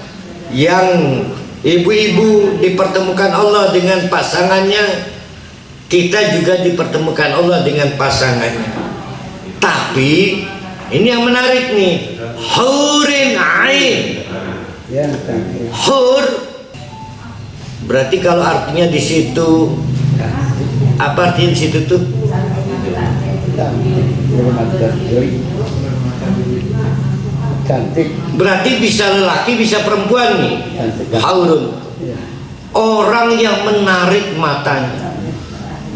yang ibu-ibu dipertemukan Allah dengan pasangannya, kita juga dipertemukan Allah dengan pasangannya. Tapi ini yang menarik nih, hurin ain. Ya. Hur berarti kalau artinya di situ, apa artinya di situ tuh? Cantik. Berarti bisa lelaki bisa perempuan nih. Cantik. Haurun, Ya. orang yang menarik matanya.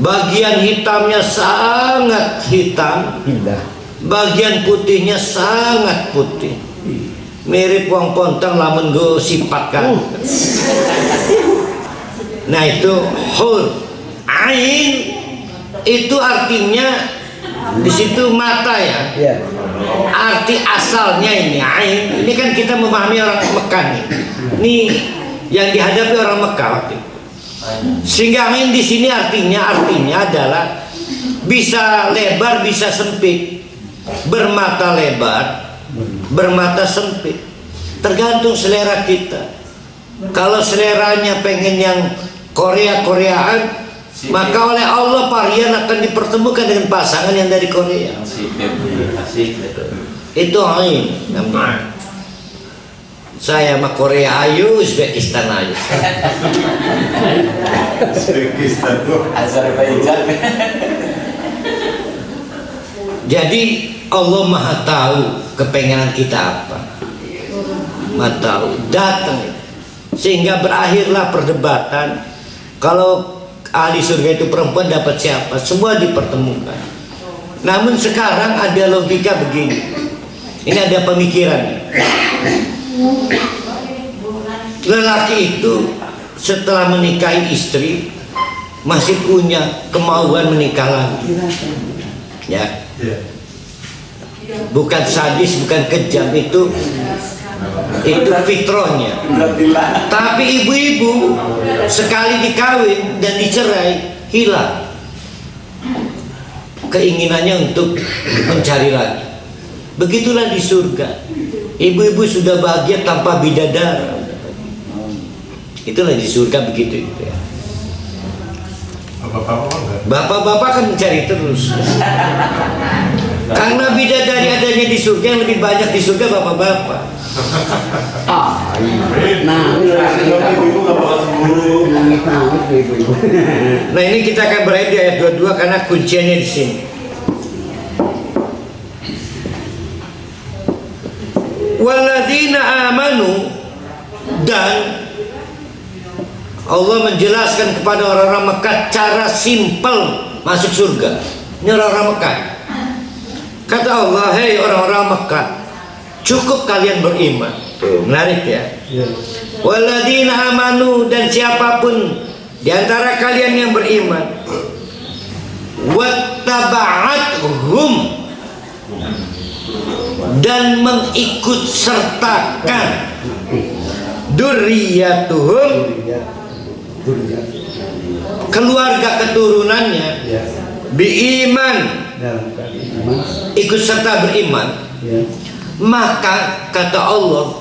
Bagian hitamnya sangat hitam, Indah. bagian putihnya sangat putih. Mirip wong pontang lamun go sipatkan. Nah itu hur. Ain itu artinya di situ mata ya. Ya. Arti asalnya ini ain. Ini kan kita memahami orang Mekah nih. Ini yang dihadapi orang Mekah waktu itu. Sehingga ain di sini artinya adalah bisa lebar, bisa sempit. Bermata lebar, bermata sempit. Tergantung selera kita. Kalau seleranya pengen yang Korea-Koreaan, maka oleh Allah Parian akan dipertemukan dengan pasangan yang dari Korea. Itu ain namanya. Saya sama Korea ayu, Uzbekistan ayu. Uzbekistan tuh. Azerbaijan. Jadi Allah Maha tahu kepengenan kita apa. Maha tahu, datang. Sehingga berakhirlah perdebatan. Kalau ahli surga itu perempuan dapat siapa? Semua dipertemukan. Namun sekarang ada logika begini. Ini ada pemikiran. Lelaki itu setelah menikahi istri masih punya kemauan menikah lagi. Ya. Ya. Bukan sadis, bukan kejam, itu fitrahnya. Tapi ibu-ibu sekali dikawin dan dicerai, hilang keinginannya untuk mencari lagi. Begitulah di surga. Ibu-ibu sudah bahagia tanpa bidadari. Itulah di surga begitu itu ya. Bapak-bapak kan mencari terus. Karena bidadari adanya di surga, yang lebih banyak di surga bapak-bapak. Nah, Ibu nggak bakal cemburu. ibu-ibu. Nah ini kita akan berada di ayat 22 karena kunciannya di sini. Walladzina amanu, dan Allah menjelaskan kepada orang-orang Mekah cara simpel masuk surga. Ini orang-orang Mekah. Kata Allah, hei orang-orang Mekah, cukup kalian beriman. Tuh, menarik ya. Walladzina amanu, dan siapapun di antara kalian yang beriman, wattaba'athum, dan mengikut sertakan durriyatuhum, keluarga keturunannya, biiman, ikut serta beriman, Maka kata Allah,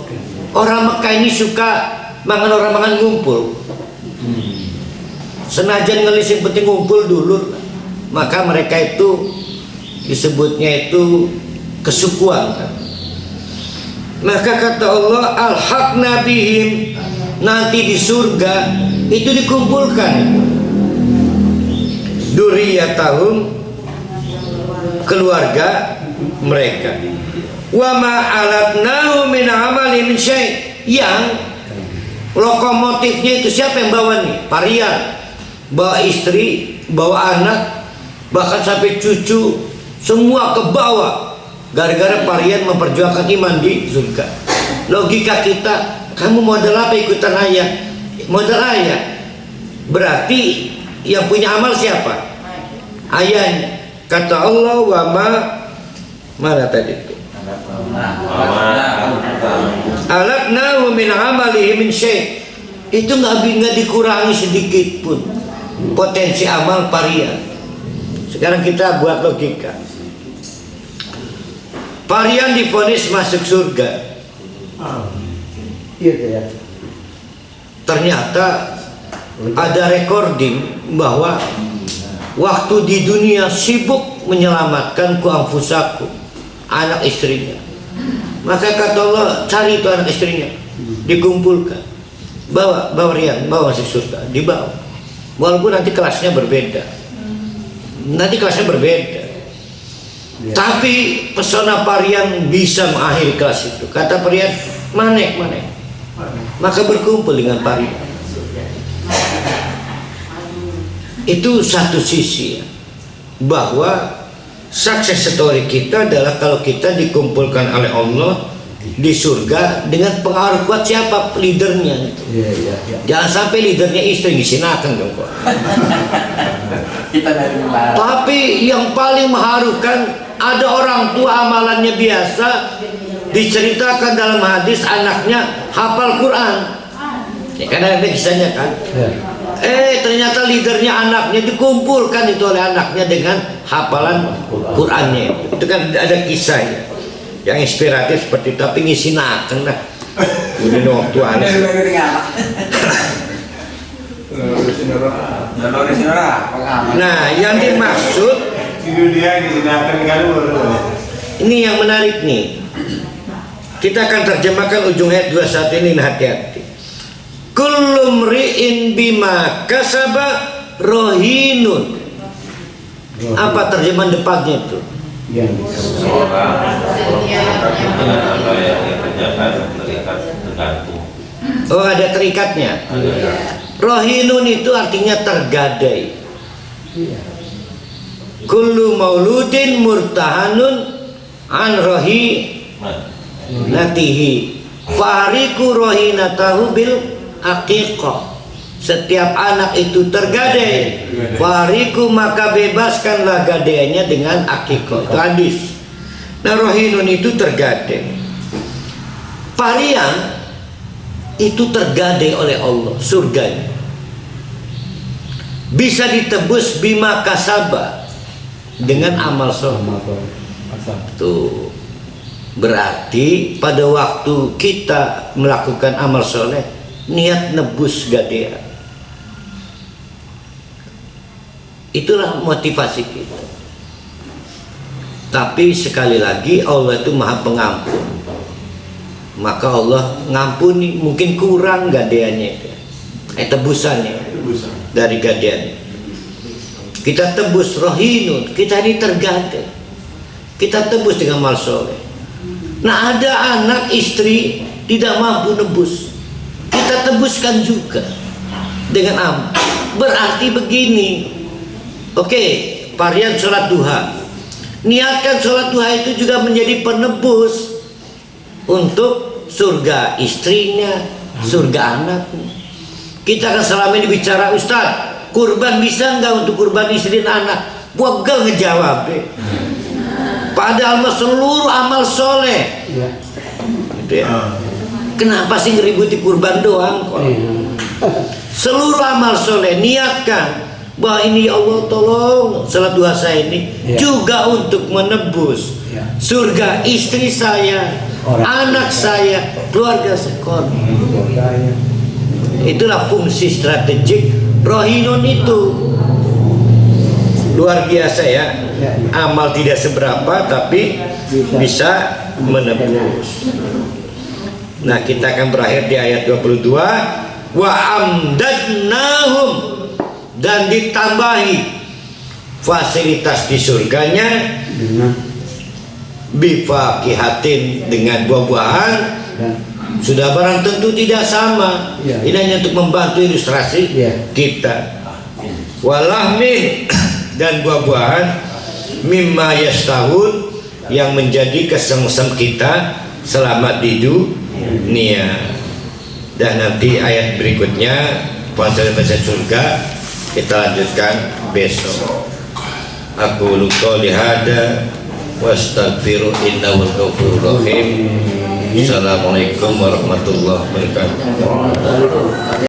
orang Mekah ini suka orang mangan ngumpul. Senajan ngelis yang penting ngumpul dulu. Maka mereka itu disebutnya itu kesukuan. Maka kata Allah, alhaqna bihim, nanti di surga itu dikumpulkan duriyatahum, keluarga mereka. Wa ma alatnahu min amali min syai', yang lokomotifnya itu siapa yang bawa nih? Parian, bawa istri, bawa anak, bahkan sampai cucu, semua ke bawah. Gara-gara Parian memperjuangkan iman di surga. Logika kita, kamu modal apa ikutan ayah? Modal ayah. Berarti yang punya amal siapa? Ayahnya. Kata Allah, wa mana tadi itu? Alatnahu min amalihi min syai'. Itu nggak dikurangi sedikit pun potensi amal Parian. Sekarang kita buat logika. Parian divonis masuk surga. Iya ya. Ternyata ada recording bahwa waktu di dunia sibuk menyelamatkan anfusaku, anak istrinya. Maka kata Allah, cari itu anak istrinya, dikumpulkan, bawa Rian, bawa masuk surga, dibawa. Walaupun nanti kelasnya berbeda, Ya. Tapi pesona Parian bisa mengakhiri kelas itu. Kata Parian, manek. Maka berkumpul dengan Parian. Itu satu sisi ya, bahwa sukses story kita adalah kalau kita dikumpulkan oleh Allah di surga dengan pengaruh kuat siapa leadernya. Ya. Jangan sampai leadernya istri disinakan dong kok. Kita dari mana? Tapi yang paling mengharukan, ada orang tua amalannya biasa, diceritakan dalam hadis anaknya hafal Quran. Ya kan ada kisahnya kan. Ya. Ternyata leadernya anaknya dikumpulkan itu oleh anaknya dengan hafalan Qurannya. Itu kan ada kisah ya, yang inspiratif seperti itu. Tapi ngisi naken lah. Udah waktu anak. Nah, yang dimaksud ini yang menarik nih. Kita akan terjemahkan ujung ayat 21 ini, hati-hati. Kullu mri'in bima kasaba rohinun. Apa terjemahan depannya itu? Yang Oh, ada terikatnya. Rohinun itu artinya tergadai. Kullu mauludin murtahanun an rohi natihi fariku rohinatahu bil aqiqah. Setiap anak itu tergadai, fariku maka bebaskanlah gadaiannya dengan aqiqah. Itu hadis. Nah, rohinun itu tergadai. Parian itu tergadai oleh Allah, surganya bisa ditebus bima kasaba, dengan amal soleh. Tuh berarti pada waktu kita melakukan amal soleh, niat nebus gadea, itulah motivasi kita. Tapi sekali lagi Allah itu maha pengampun, maka Allah ngampuni. Mungkin kurang gadeannya itu, tebusannya dari gadean. Kita tebus rohinun, kita ini tergadai, kita tebus dengan amal soleh. Nah, ada anak istri tidak mampu nebus, kita tebuskan juga dengan amal. Berarti begini, oke, Parian sholat duha, niatkan sholat duha itu juga menjadi penebus untuk surga istrinya, surga anaknya. Kita akan selama ini bicara, Ustaz, kurban bisa nggak untuk kurban istri dan anak? Gua ngejawab deh. Padahal seluruh amal soleh, gitu ya. Kenapa sih ngeributi kurban doang kok? Seluruh amal soleh niatkan bahwa ini ya Allah, tolong salat duha saya ini juga untuk menebus surga istri saya, anak saya, keluarga saya. Itulah fungsi strategik rohinun itu. Luar biasa ya. Amal tidak seberapa tapi bisa menebus. Nah, kita akan berakhir di ayat 22. Wa amdadnahum, dan ditambahi fasilitas di surganya bifakihatin, dengan buah-buahan. Sudah barang tentu tidak sama. Ini hanya untuk membantu ilustrasi kita. Walahmin, dan buah-buahan mimma yastahun, yang menjadi kesengsem kita selama di dunia. Dan nanti ayat berikutnya bahasa surga kita lanjutkan besok. Aku luka lihada wastaghfiru innahu ghafurur rahim. Assalamualaikum warahmatullahi wabarakatuh.